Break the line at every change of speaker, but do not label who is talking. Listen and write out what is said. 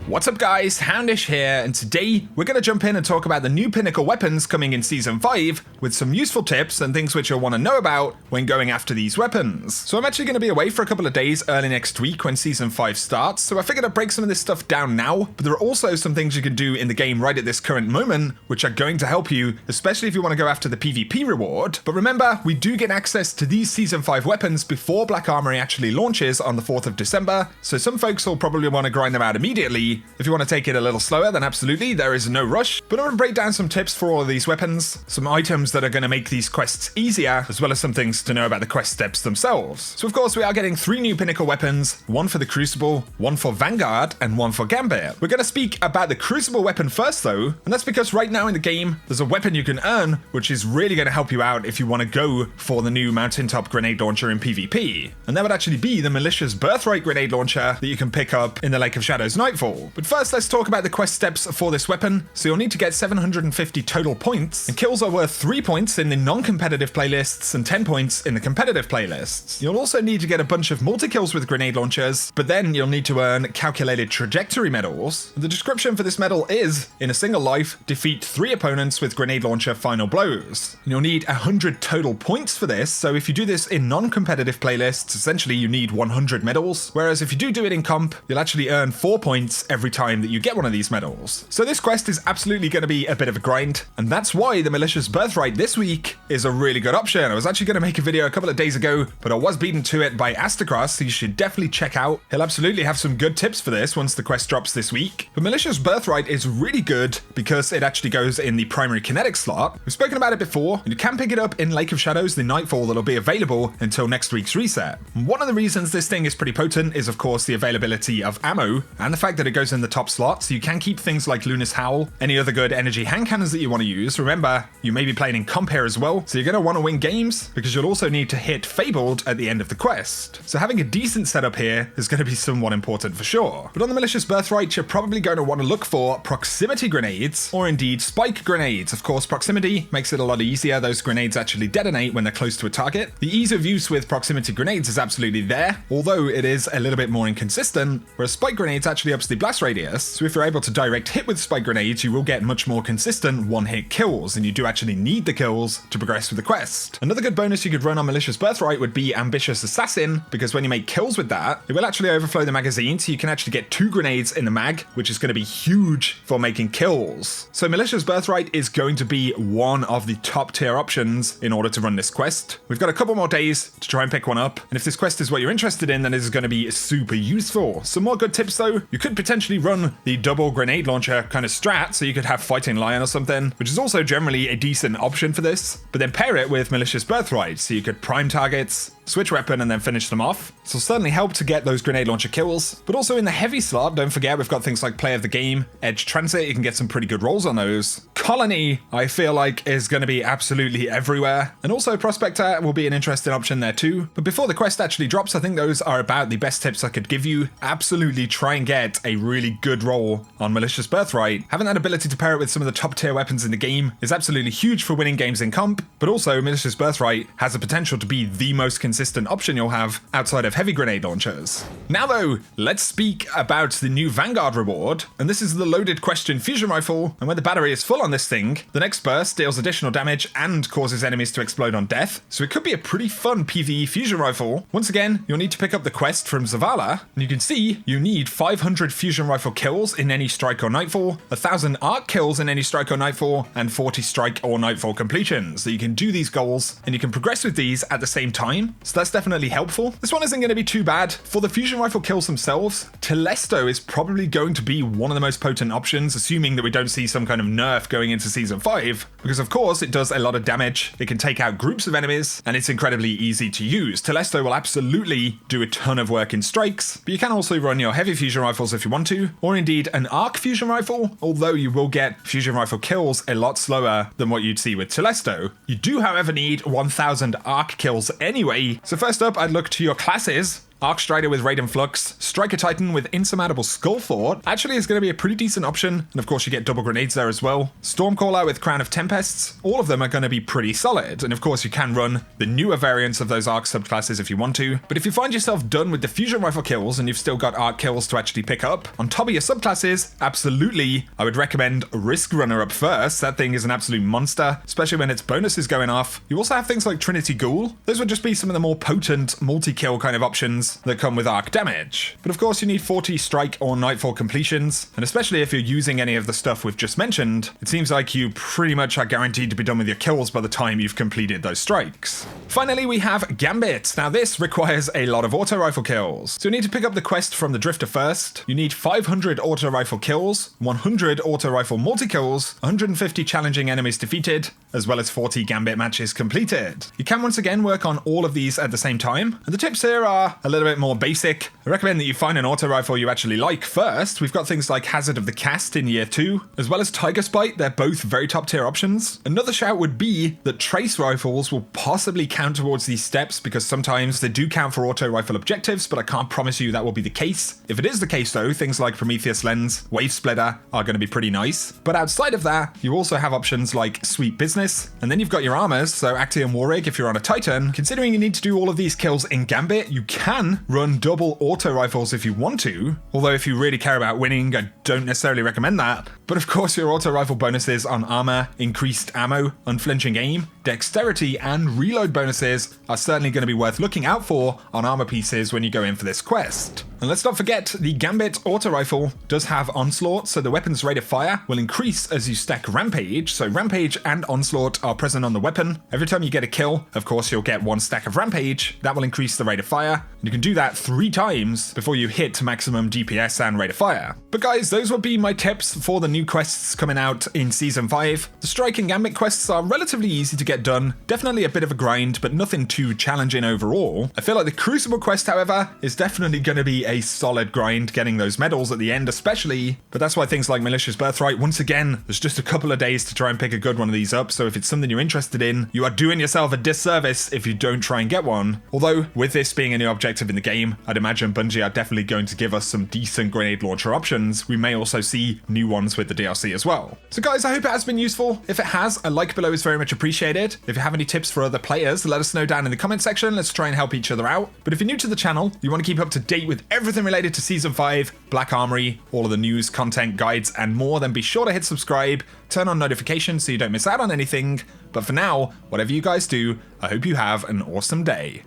What's up guys, Houndish here, and today we're going to jump in and talk about the new Pinnacle weapons coming in Season 5 with some useful tips and things which you'll want to know about when going after these weapons. So I'm actually going to be away for a couple of days early next week when Season 5 starts, so I figured I'd break some of this stuff down now, but there are also some things you can do in the game right at this current moment which are going to help you, especially if you want to go after the PvP reward. But remember, we do get access to these Season 5 weapons before Black Armory actually launches on the 4th of December, so some folks will probably want to grind them out immediately. If you want to take it a little slower, then absolutely, there is no rush. But I'm going to break down some tips for all of these weapons, some items that are going to make these quests easier, as well as some things to know about the quest steps themselves. So of course, we are getting 3 new Pinnacle weapons, one for the Crucible, one for Vanguard, and one for Gambit. We're going to speak about the Crucible weapon first though, and that's because right now in the game, there's a weapon you can earn, which is really going to help you out if you want to go for the new Mountaintop grenade launcher in PvP. And that would actually be the Malicious Birthright grenade launcher that you can pick up in the Lake of Shadows Nightfall. But first, let's talk about the quest steps for this weapon. So you'll need to get 750 total points, and kills are worth 3 points in the non-competitive playlists and 10 points in the competitive playlists. You'll also need to get a bunch of multi-kills with grenade launchers, but then you'll need to earn calculated trajectory medals. The description for this medal is, in a single life, defeat 3 opponents with grenade launcher final blows. And you'll need 100 total points for this, so if you do this in non-competitive playlists, essentially you need 100 medals, whereas if you do it in comp, you'll actually earn 4 points every time that you get one of these medals. So this quest is absolutely going to be a bit of a grind, and that's why the Malicious Birthright this week is a really good option. I was actually going to make a video a couple of days ago, but I was beaten to it by Astacross, so you should definitely check out. He'll absolutely have some good tips for this once the quest drops this week. But Malicious Birthright is really good because it actually goes in the primary kinetic slot. We've spoken about it before, and you can pick it up in Lake of Shadows, the Nightfall that'll be available until next week's reset. And one of the reasons this thing is pretty potent is of course the availability of ammo, and the fact that it goes in the top slot, so you can keep things like Luna's Howl, any other good energy hand cannons that you want to use. Remember, you may be playing in comp here as well, so you're going to want to win games because you'll also need to hit Fabled at the end of the quest. So having a decent setup here is going to be somewhat important for sure. But on the Malicious Birthright, you're probably going to want to look for proximity grenades, or indeed spike grenades. Of course, proximity makes it a lot easier. Those grenades actually detonate when they're close to a target. The ease of use with proximity grenades is absolutely there, although it is a little bit more inconsistent, whereas spike grenades actually ups the blast radius. So if you're able to direct hit with spike grenades, you will get much more consistent one-hit kills, and you do actually need the kills to progress with the quest. Another good bonus you could run on Malicious Birthright would be Ambitious Assassin, because when you make kills with that, it will actually overflow the magazine, so you can actually get 2 grenades in the mag, which is going to be huge for making kills. So Malicious Birthright is going to be one of the top tier options in order to run this quest. We've got a couple more days to try and pick one up, and if this quest is what you're interested in, then this is going to be super useful. Some more good tips though, you could potentially run the double grenade launcher kind of strat, so you could have Fighting Lion or something, which is also generally a decent option for this, but then pair it with Malicious Birthright, so you could prime targets, switch weapon, and then finish them off. So it'll certainly help to get those grenade launcher kills. But also in the heavy slot, don't forget we've got things like Play of the Game, Edge Transit, you can get some pretty good rolls on those. Colony, I feel like, is going to be absolutely everywhere. And also Prospector will be an interesting option there too. But before the quest actually drops, I think those are about the best tips I could give you. Absolutely try and get a really good roll on Malicious Birthright. Having that ability to pair it with some of the top tier weapons in the game is absolutely huge for winning games in comp, but also Malicious Birthright has the potential to be the most consistent option you'll have outside of heavy grenade launchers. Now though, let's speak about the new Vanguard reward, and this is the loaded question fusion rifle, and when the battery is full on this thing, the next burst deals additional damage and causes enemies to explode on death, so it could be a pretty fun PvE fusion rifle. Once again, you'll need to pick up the quest from Zavala, and you can see you need 500 fusion rifle kills in any strike or nightfall, 1,000 arc kills in any strike or nightfall, and 40 strike or nightfall completions. So you can do these goals, and you can progress with these at the same time, so that's definitely helpful. This one isn't going to be too bad. For the fusion rifle kills themselves, Telesto is probably going to be one of the most potent options, assuming that we don't see some kind of nerf going into Season 5, because of course it does a lot of damage, it can take out groups of enemies, and it's incredibly easy to use. Telesto will absolutely do a ton of work in strikes, but you can also run your heavy fusion rifles if you want to, or indeed an arc fusion rifle, although you will get fusion rifle kills a lot slower than what you'd see with Telesto. You do however need 1,000 arc kills anyway, so first up I'd look to your classes. Arc Strider with Raiden Flux, Striker Titan with Insurmountable Skullfort actually is going to be a pretty decent option, and of course you get double grenades there as well. Stormcaller with Crown of Tempests, all of them are going to be pretty solid, and of course you can run the newer variants of those Arc subclasses if you want to, but if you find yourself done with the Fusion Rifle kills and you've still got Arc kills to actually pick up, on top of your subclasses, absolutely, I would recommend Risk Runner up first. That thing is an absolute monster, especially when its bonuses going off. You also have things like Trinity Ghoul. Those would just be some of the more potent multi-kill kind of options that come with arc damage. But of course you need 40 strike or nightfall completions, and especially if you're using any of the stuff we've just mentioned, it seems like you pretty much are guaranteed to be done with your kills by the time you've completed those strikes. Finally, we have Gambit. Now this requires a lot of auto rifle kills. So you need to pick up the quest from the Drifter first. You need 500 auto rifle kills, 100 auto rifle multi-kills, 150 challenging enemies defeated, as well as 40 Gambit matches completed. You can once again work on all of these at the same time, and the tips here are a little bit more basic. I recommend that you find an auto rifle you actually like first. We've got things like Hazard of the Cast in year 2, as well as Tiger Spite. They're both very top tier options. Another shout would be that Trace rifles will possibly count towards these steps, because sometimes they do count for auto rifle objectives, but I can't promise you that will be the case. If it is the case though, things like Prometheus Lens, Wave Splitter are going to be pretty nice. But outside of that, you also have options like Sweet Business, and then you've got your armors, so Actium Warrig if you're on a Titan. Considering you need to do all of these kills in Gambit, you can run double auto rifles if you want to, although if you really care about winning, I don't necessarily recommend that. But of course your auto rifle bonuses on armor, increased ammo, unflinching aim, dexterity, and reload bonuses are certainly going to be worth looking out for on armor pieces when you go in for this quest. And let's not forget, the Gambit auto rifle does have Onslaught, so the weapon's rate of fire will increase as you stack Rampage. So Rampage and Onslaught are present on the weapon. Every time you get a kill, of course, you'll get 1 stack of Rampage. That will increase the rate of fire. And you can do that 3 times before you hit maximum DPS and rate of fire. But guys, those would be my tips for the new quests coming out in Season 5. The Strike and Gambit quests are relatively easy to get done. Definitely a bit of a grind, but nothing too challenging overall. I feel like the Crucible quest, however, is definitely going to be a solid grind, getting those medals at the end especially. But that's why things like Malicious Birthright, once again, there's just a couple of days to try and pick a good one of these up, so if it's something you're interested in, you are doing yourself a disservice if you don't try and get one. Although, with this being a new objective in the game, I'd imagine Bungie are definitely going to give us some decent grenade launcher options. We may also see new ones with the DLC as well. So guys, I hope it has been useful. If it has, a like below is very much appreciated. If you have any tips for other players, let us know down in the comment section. Let's try and help each other out. But if you're new to the channel, you want to keep up to date with everything related to Season 5, Black Armory, all of the news, content, guides, and more, then be sure to hit subscribe, turn on notifications so you don't miss out on anything. But for now, whatever you guys do, I hope you have an awesome day.